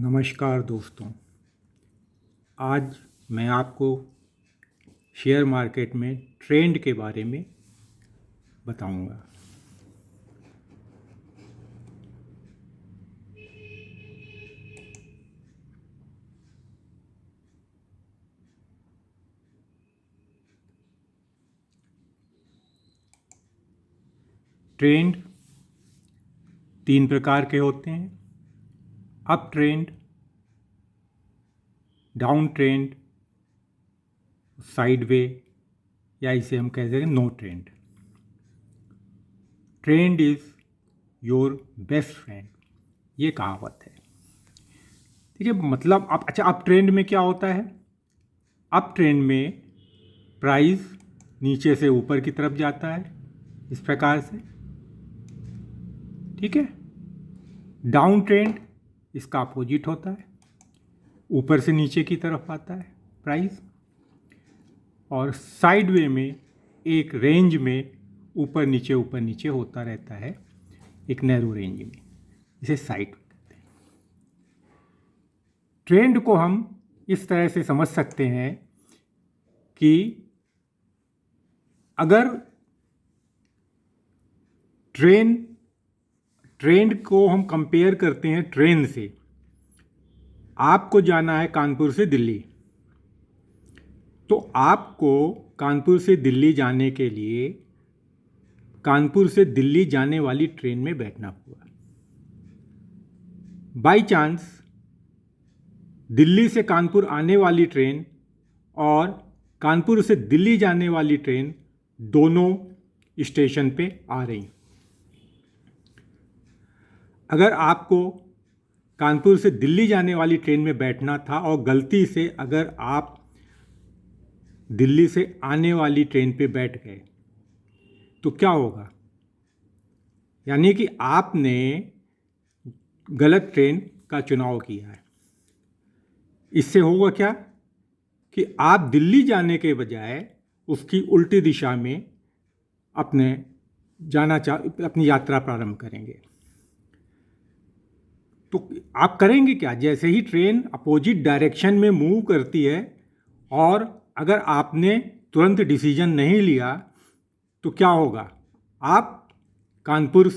नमस्कार दोस्तों। आज मैं आपको शेयर मार्केट में ट्रेंड के बारे में बताऊंगा। ट्रेंड 3 प्रकार के होते हैं: up trend, down trend, sideways, या इसे हम कहते हैं no trend. Trend is your best friend, ये कहावत है। ठीक है, मतलब अप ट्रेंड में क्या होता है? अप ट्रेंड में प्राइस नीचे से ऊपर की तरफ जाता है, इस प्रकार से। ठीक है। डाउन ट्रेंड इसका अपोजिट होता है, ऊपर से नीचे की तरफ आता है प्राइस। और साइडवे में एक रेंज में ऊपर नीचे होता रहता है, एक नैरो रेंज में, इसे साइड कहते हैं। ट्रेंड को हम इस तरह से समझ सकते हैं कि अगर ट्रेंड को हम कंपेयर करते हैं ट्रेन से। आपको जाना है कानपुर से दिल्ली, तो आपको कानपुर से दिल्ली जाने के लिए कानपुर से दिल्ली जाने वाली ट्रेन में बैठना होगा। बाई चांस दिल्ली से कानपुर आने वाली ट्रेन और कानपुर से दिल्ली जाने वाली ट्रेन दोनों स्टेशन पे आ रही। अगर आपको कानपुर से दिल्ली जाने वाली ट्रेन में बैठना था और गलती से अगर आप दिल्ली से आने वाली ट्रेन पे बैठ गए, तो क्या होगा? यानी कि आपने गलत ट्रेन का चुनाव किया है। इससे होगा क्या कि आप दिल्ली जाने के बजाय उसकी उल्टी दिशा में अपनी यात्रा प्रारंभ करेंगे। तो आप करेंगे क्या? जैसे ही ट्रेन अपोजिट डायरेक्शन में मूव करती है और अगर आपने तुरंत डिसीजन नहीं लिया, तो क्या होगा? आप कानपुर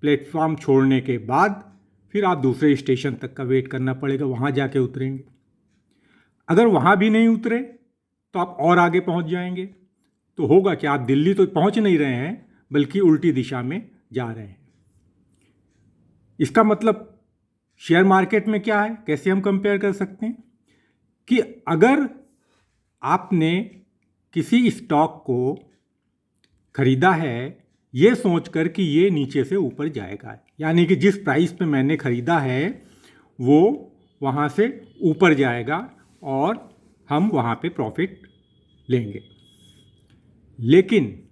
प्लेटफॉर्म छोड़ने के बाद फिर आप दूसरे स्टेशन तक का वेट करना पड़ेगा, वहाँ जाके उतरेंगे। अगर वहाँ भी नहीं उतरे तो आप और आगे पहुँच जाएंगे। तो होगा कि आप दिल्ली तो पहुँच नहीं रहे हैं, बल्कि उल्टी दिशा में जा रहे हैं। इसका मतलब शेयर मार्केट में क्या है, कैसे हम कंपेयर कर सकते हैं कि अगर आपने किसी स्टॉक को खरीदा है ये सोचकर कि ये नीचे से ऊपर जाएगा, यानी कि जिस प्राइस पे मैंने खरीदा है वो वहाँ से ऊपर जाएगा और हम वहाँ पे प्रॉफिट लेंगे। लेकिन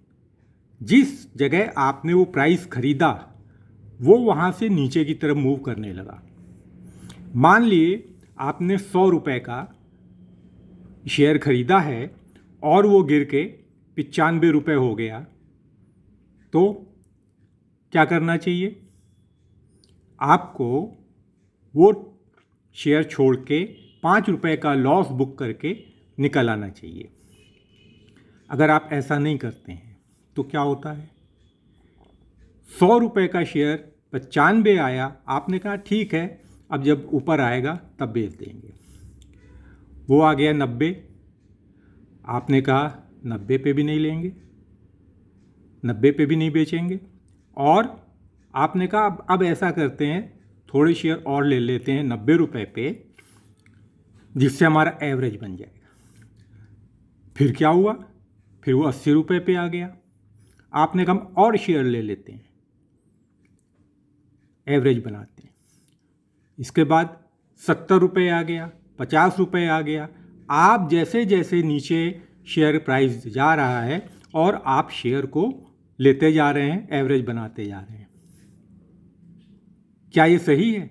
जिस जगह आपने वो प्राइस खरीदा वो वहाँ से नीचे की तरफ मूव करने लगा। मान लिए आपने 100 रुपये का शेयर खरीदा है और वो गिर के 95 रुपये हो गया, तो क्या करना चाहिए? आपको वो शेयर छोड़ के 5 रुपये का लॉस बुक करके निकल आना चाहिए। अगर आप ऐसा नहीं करते हैं तो क्या होता है? 100 रुपये का शेयर 95 आया, आपने कहा ठीक है, अब जब ऊपर आएगा तब बेच देंगे। वो आ गया 90, आपने कहा 90 पे भी नहीं लेंगे, 90 पे भी नहीं बेचेंगे, और आपने कहा अब ऐसा करते हैं, थोड़े शेयर और ले लेते हैं 90 रुपये पे, जिससे हमारा एवरेज बन जाएगा। फिर क्या हुआ? फिर वो 80 रुपये पे आ गया। आपने कहा हम और शेयर ले लेते हैं, एवरेज बनाते हैं। इसके बाद 70 रुपये आ गया, 50 रुपये आ गया। आप जैसे जैसे नीचे शेयर प्राइस जा रहा है और आप शेयर को लेते जा रहे हैं, एवरेज बनाते जा रहे हैं। क्या ये सही है?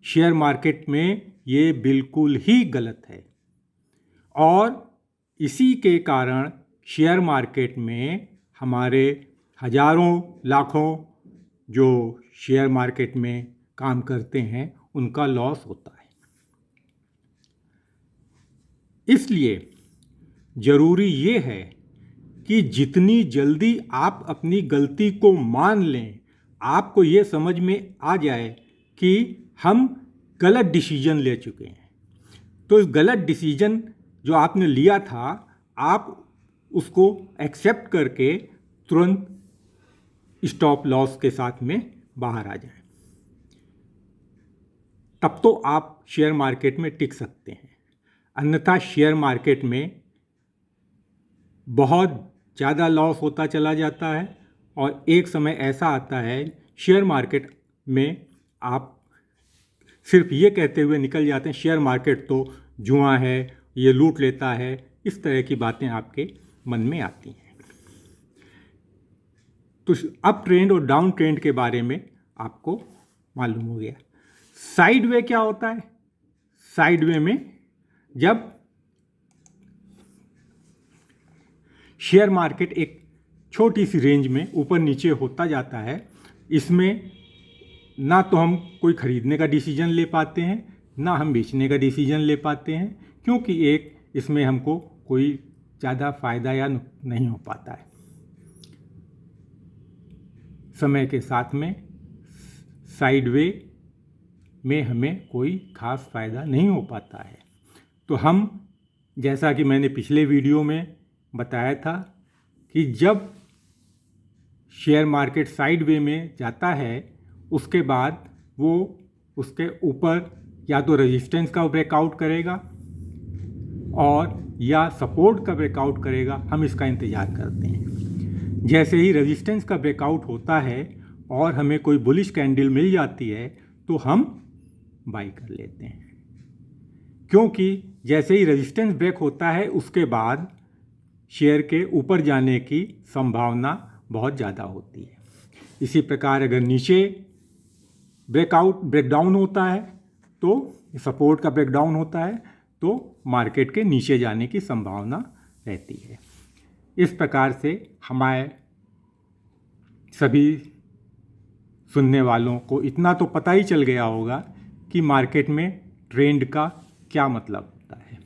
शेयर मार्केट में ये बिल्कुल ही गलत है। और इसी के कारण शेयर मार्केट में हमारे हजारों लाखों जो शेयर मार्केट में काम करते हैं उनका लॉस होता है। इसलिए ज़रूरी ये है कि जितनी जल्दी आप अपनी गलती को मान लें, आपको ये समझ में आ जाए कि हम गलत डिसीजन ले चुके हैं, तो इस गलत डिसीजन जो आपने लिया था आप उसको एक्सेप्ट करके तुरंत स्टॉप लॉस के साथ में बाहर आ जाएं। तब तो आप शेयर मार्केट में टिक सकते हैं, अन्यथा शेयर मार्केट में बहुत ज़्यादा लॉस होता चला जाता है और एक समय ऐसा आता है शेयर मार्केट में आप सिर्फ ये कहते हुए निकल जाते हैं शेयर मार्केट तो जुआ है, ये लूट लेता है, इस तरह की बातें आपके मन में आती हैं। तो अप ट्रेंड और डाउन ट्रेंड के बारे में आपको मालूम हो गया। साइड वे क्या होता है? साइड वे में जब शेयर मार्केट एक छोटी सी रेंज में ऊपर नीचे होता जाता है, इसमें ना तो हम कोई ख़रीदने का डिसीजन ले पाते हैं, ना हम बेचने का डिसीजन ले पाते हैं, क्योंकि एक इसमें हमको कोई ज़्यादा फ़ायदा या नहीं हो पाता है। समय के साथ में साइड वे में हमें कोई ख़ास फ़ायदा नहीं हो पाता है। तो हम, जैसा कि मैंने पिछले वीडियो में बताया था कि जब शेयर मार्केट साइड वे में जाता है उसके बाद वो उसके ऊपर या तो रेजिस्टेंस का ब्रेकआउट करेगा और या सपोर्ट का ब्रेकआउट करेगा। हम इसका इंतज़ार करते हैं। जैसे ही रेजिस्टेंस का ब्रेकआउट होता है और हमें कोई बुलिश कैंडल मिल जाती है तो हम बाई कर लेते हैं, क्योंकि जैसे ही रेजिस्टेंस ब्रेक होता है उसके बाद शेयर के ऊपर जाने की संभावना बहुत ज़्यादा होती है। इसी प्रकार अगर नीचे ब्रेकडाउन होता है तो सपोर्ट का ब्रेकडाउन होता है तो मार्केट के नीचे जाने की संभावना रहती है। इस प्रकार से हमारे सभी सुनने वालों को इतना तो पता ही चल गया होगा कि मार्केट में ट्रेंड का क्या मतलब होता है।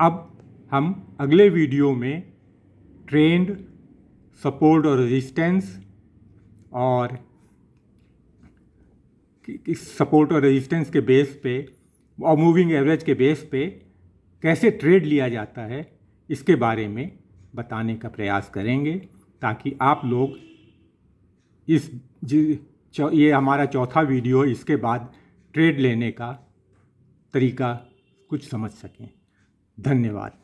अब हम अगले वीडियो में ट्रेंड, सपोर्ट और रेजिस्टेंस और सपोर्ट और रेजिस्टेंस के बेस पे और मूविंग एवरेज के बेस पे कैसे ट्रेड लिया जाता है इसके बारे में बताने का प्रयास करेंगे, ताकि आप लोग ये हमारा चौथा वीडियो, इसके बाद ट्रेड लेने का तरीका कुछ समझ सकें। धन्यवाद।